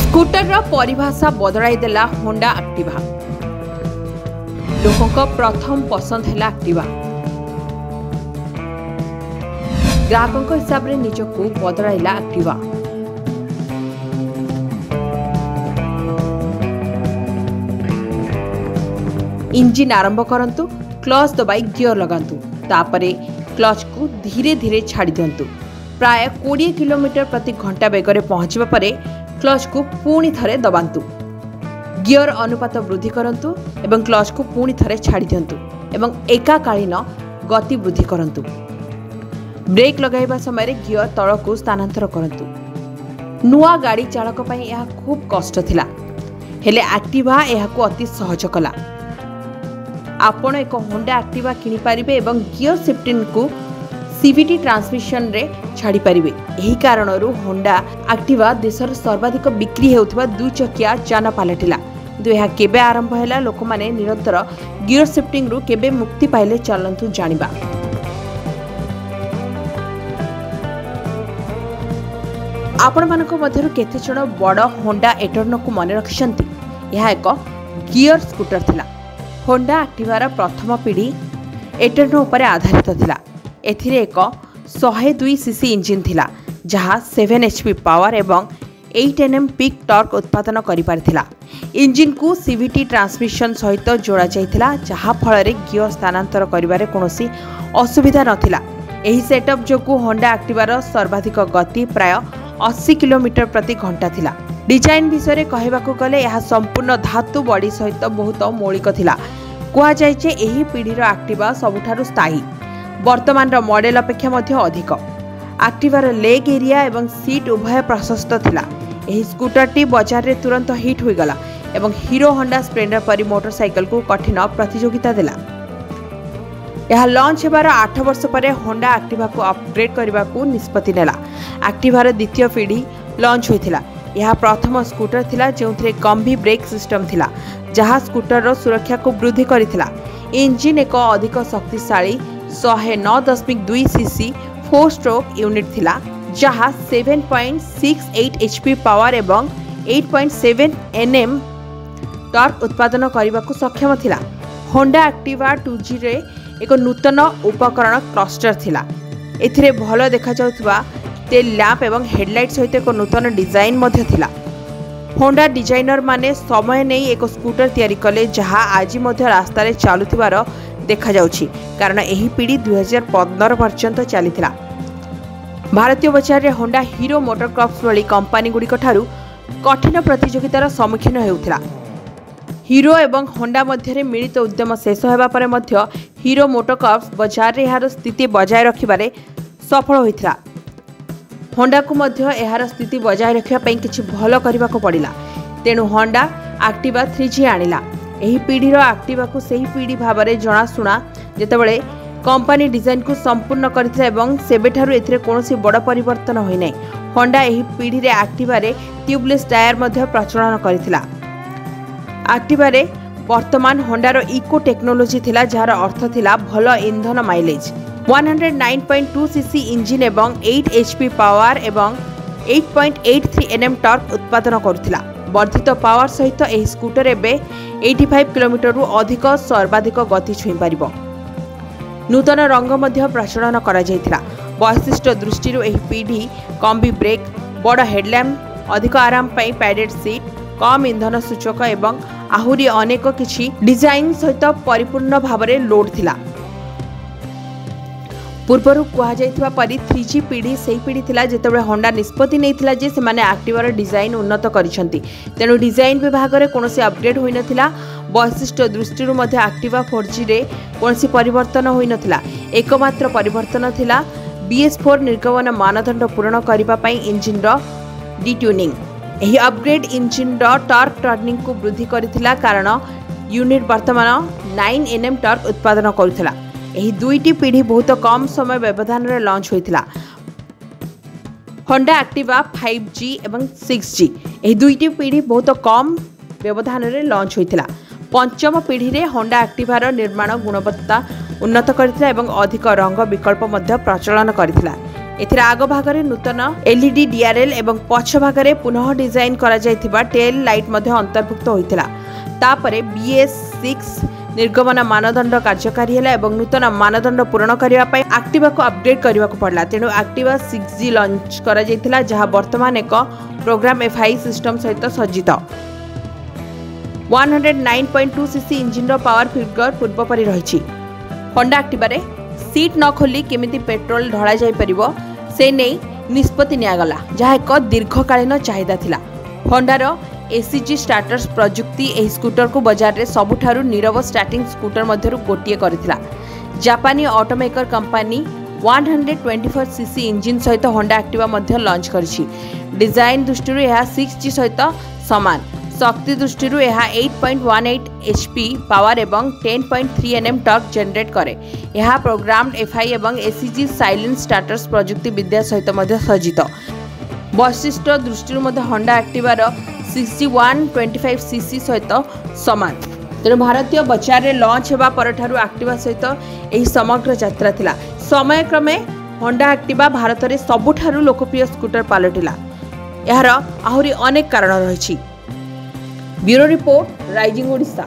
Scooter परिभाषा बदलाई देला Honda Activa. लोकों प्रथम पसंद है एक्टिवा। ग्राहकों हिसाब से निजक बदलाइला एक्टिवा। इंजिन आरंभ करंतु, क्लच दबाई गियर लगांतु, तापरे क्लच को धीरे धीरे छाड़ी दिंतु। प्राय 20 किलोमीटर प्रति घंटा बेगर पहुंचवा परे क्लच को पुणी थरे दबांतु। गियर अनुपात वृद्धि करंतु एवं क्लच को पुणी थरे छाड़ी दिंतु एवं एकाकालीन गति वृद्धि करंतु। ब्रेक लगाइबा समय गियर तल को स्थानांतर करंतु। नुआ गाड़ी चालक पई यह खूब कष्ट थिला, हेले एक्टिवा यहाको अति सहज कला। आपण एक होंडा एक्टिवा किनी पारिबे एवं गियर शिफ्टिंग को सीवीटी ट्रांसमिशन रे छाड़ी पारिबे। एही कारणरू होंडा एक्टिवा देशर सर्वाधिक बिक्री हेउथबा दुचकिया जान पालटिला। किंतु यह केबे आरंभ हैला, लोक माने निरंतर गियर शिफ्टिंग रु केबे मुक्ति पाइले चलंतु जानिबा। आपण मानक मध्यरु केते जण बड़ होंडा एटर्नो को मन रखिसंती। यह एक गियर स्कूटर थिला। होंडा एक्टिवार प्रथम पीढ़ी एटर्नो पर आधारित थिला। एथिरे एक 102 सीसी इंजिन थिला, जहा 7 HP पावर एवं 8 Nm पीक टॉर्क उत्पादन करि पारथिला। इंजिन को सीवीटी ट्रांसमिशन सहित जोड़ा जाइथिला, जहा फल रे गियर स्थानांतर करिबारे कोनोसी असुविधा नथिला। एही सेटअप जोगु होंडा एक्टिवार सर्वाधिक गति प्राय 80 किलोमीटर प्रति घंटा थिला। डिजाइन विषय कहबाकू गले यह संपूर्ण धातु बॉडी सहित बहुत मौलिक थिला। कुआ जाय जे एही पीढ़ीर एक्टिवा सबुठारु स्थायी, वर्तमान मॉडल अपेक्षा मध्य अधिक। एक्टिवार लेग एरिया एवं सीट उभय प्रशस्त थिला। एही स्कूटरटी बाजार रे तुरंत हिट होई गला एवं हीरो होंडा स्प्लेंडर परी मोटरसाइकल को कठिन प्रतियोगिता देला। यह लॉन्च हेबार 8 वर्ष पर होंडा एक्टिवा को अपग्रेड करने को निष्पत्ति नेला। एक्टिवार द्वितीय पीढ़ी लॉन्च होइथिला। यह प्रथम स्कूटर थिला जेउथरे कम्बी ब्रेक सिस्टम थिला, जहा स्कूटर सुरक्षा को वृद्धि करिथिला। इंजिन एक अधिक शक्तिशाली 109.2 सीसी 4 स्ट्रोक यूनिट थिला, जहा 7.68 HP पावर एवं 8.7 Nm टॉर्क उत्पादन करने को सक्षम थिला। होंडा एक्टिवा 2G रे एक नूतन उपकरण क्लस्टर थिला। एथिरे भल देखा जाउथबा टेल लैंप एवं हेडलाइट सहित एक नूतन डिजाइन मध्य थिला। होंडा डिजाइनर माने समय नहीं एक स्कूटर तैयारी कले, जहा आज मध्य रास्ता रे चालुथिबार देखा जाउछि, कारण एही पीढ़ी 2015 पर्यंत चलीथिला। भारतीय बजार रे होंडा हीरो मोटरक्रॉप्स वाली कंपनी गुडी ठारू कठिन प्रतियोगितार सम्मुखीन हेउथिला। हीरो एवं होंडा मध्य मिलित उद्यम शेष होगा पर मध्य हीरो मोटरक्रॉप्स बाजार रे यार स्थिति बजाय रखिबारे सफल होइथिला। होंडा को मध्य यार स्थिति बजाय रखिबा पई किछि भलो करबा को पड़िला। तेणु होंडा एक्टिवा 3G आनिला। एही पीढ़ीर एक्टिवा को सही पीढ़ी भाबरे जनाशुना जेतेबेले कंपनी डिजाइन को संपूर्ण करथिला एवं सेबेठारु एथिरे कोनोसी बड़ परिवर्तन होई नै। होंडा एही पीढ़ी रे एक्टिवा रे ट्यूबलेस टायर मध्य प्रचलन करथिला। एक्टिवा रे वर्तमान होंडार इको टेक्नोलोजी थिला, जार अर्थ थिला भल इंधन माइलेज। 109.2 सीसी इंजिन एवं 8 HP पावर एवं 8.83 Nm टॉर्क उत्पादन करुथिला। वर्धित पावर सहित एही स्कूटर एबे 85 किलोमीटर रु अधिक सर्वाधिक गति छुई पारिबो। नूतन रंग मध्य प्रचलन करा जायथिला। वैशिष्ट्य दृष्टि एही पीढ़ी कम्बी ब्रेक, बड़ हेडलैम्प, अधिक आराम पई पैडेड सीट, कम इंधन सूचक एवं आहुरी अनेक किछि डिजाइन सहित परिपूर्ण भावरे लोड थिला। पूर्वरु कुहा जायथिबा परि 3G पीढ़ी सही पीढ़ी थिला जेतेबेले होंडा निष्पत्ति नैथिला जे सेमाने एक्टिवार डिजाइन उन्नत करिसंती। तेणु डिजाइन विभाग रे कोनोसी अपग्रेड होई नथिला। वैशिष्ट्य दृष्टि मध्य एक्टिवा 4G रे कोनोसी परिवर्तन होई नथिला। एकमात्र परिवर्तन थिला BS4 निर्गमन मानदंड पूर्ण करिबा पई इंजिन रो डिट्यूनिंग। एही अपग्रेड इंजिन रो टॉर्क टर्निंग को वृद्धि करिथिला, कारण यूनिट वर्तमान 9 Nm टॉर्क उत्पादन करुथिला। एही दुईटी पीढ़ी बहुत कम समय व्यवधान रे लॉन्च होइथिला। होंडा एक्टिवा 5G एवं 6G एही दुईटी पीढ़ी बहुत कम व्यवधान रे लॉन्च होइथिला। पंचम पीढ़ी रे होंडा एक्टिवार निर्माण गुणवत्ता उन्नत करथिला एवं अधिक रंग विकल्प मध्य प्रचलन करथिला। एथिर आग भागरे नूतन एलईडी डीआरएल एवं पछ भागरे पुनः डिजाइन करा जायथिबा टेल लाइट मध्य अंतर्भुक्त होइथिला। तापरे BS6 निर्गमन मानदंड कार्यकारी है एवं नूतन मानदंड पूरण करने एक्टिवा को अपडेट करने को पड़ा। तेणु एक्टिवा 6G लॉन्च करा जायथिला, जहां वर्तमान एक प्रोग्राम FI सिस्टम सहित सज्जित। 109.2 सीसी इंजिन रो पावर फिगर पूर्व परि रही। होंडा एक्टिवा रे सीट न खोली केमिति पेट्रोल ढला जाय परिबो से नहीं निष्पत्ति नियागला, जहां एक दीर्घकालीन चाहिदा थिला। होंडार ACG स्टार्टर्स प्रजुक्ति एही स्कूटर को बाजार रे सबुठारु नीरव स्टार्टिंग स्कूटर मध्यरु गोटिए करथिला। जापानी ऑटोमेकर कंपनी 124 सीसी इंजिन सहित होंडा एक्टिवा मध्य लॉन्च करछि। डिजाइन दृष्टि यह 6G सहित समान, शक्ति दृष्टि यह 8.18 HP पावर एवं 10.3 Nm टॉर्क जनरेट करे। यह प्रोग्राम्ड FI एवं ACG साइलेंट स्टार्टर्स प्रजुक्ति विद्या सहित मध्य सज्जित। वैशिष्ट्य दृष्टि होंडा एक्टिवार 6125 सीसी सहित समान। तेणु भारतीय बजार रे लॉन्च हेबा परठारु एक्टिवा सहित एही समग्र यात्रा थिला। समय क्रमे होंडा एक्टिवा भारत रे सबुठारु लोकप्रिय स्कूटर पालटिला। यार आहुरी अनेक कारण रहिछि। Bureau report, rising Odisha.